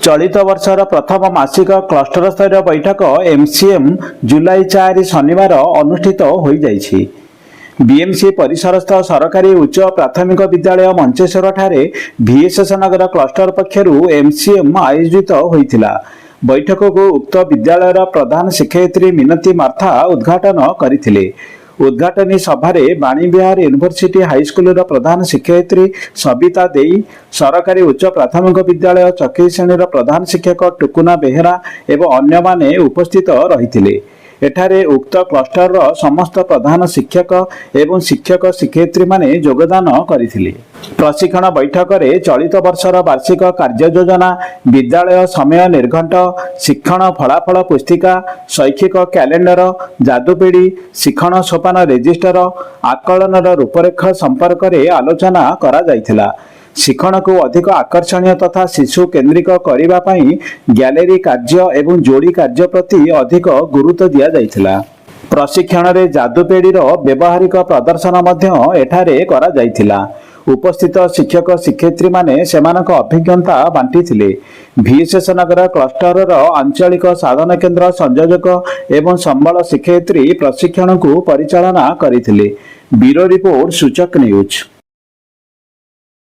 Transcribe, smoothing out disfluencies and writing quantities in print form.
चलित वर्षर प्रथम मासिक क्लस्टर स्तर बैठक एमसीएम जुलाई 4 शनिवार अनुष्ठित हो जाइछि। बीएमसी परिसरस्थ सरकारी उच्च प्राथमिक विद्यालय मंचेश्वर ठारे वीएसएस नगर क्लस्टर पक्षरु एमसीएम आयोजित होइथिला। बैठक को उक्त विद्यालयर प्रधान शिक्षयित्री मिनती मार्था उद्घाटन करथिले। उद्घाटनी सभारे बाणीविहार यूनिवर्सिटी हाईस्कूल प्रधान शिक्षयित्री सबिता देई, सरकारी उच्च प्राथमिक विद्यालय चक्की श्रेणी प्रधान शिक्षक टुकुना बेहेरा एवं अन्य माने उपस्थित रहिथिले। एठारे उक्त क्लस्टर समस्त प्रधान शिक्षक एवं शिक्षक शिक्षयित्री माने योगदान करथिले। प्रशिक्षण बैठक रे चलित वर्षर वार्षिक कार्य योजना, विद्यालय समय निर्घंट, शिक्षण फलाफल पुस्तिका, शैक्षिक कैलेंडर, जादुपीढ़ी, शिक्षण सोपान रेजिस्टर, आकलन रूपरेख संपर्क रे आलोचना करा जायथिला। शिक्षण को अधिक आकर्षणीय तथा शिशु केन्द्रिक करिबा पई गैलरी कार्य एवं जोड़ी कार्य प्रति अधिक गुरुत्व दिया जायथिला। प्रशिक्षण रे जादुपेढ़ी व्यवहारिक प्रदर्शन मध्य एठारे करा जायथिला। उपस्थित शिक्षक शिक्षयित्री माने सेमानक अभिज्ञता बांटिथिले। वीएसएस नगर क्लस्टर आंचलिक साधन केन्द्र संयोजक एवं संबल शिक्षयित्री प्रशिक्षण को परिचालना करथिले। ब्यूरो रिपोर्ट सूचक न्यूज।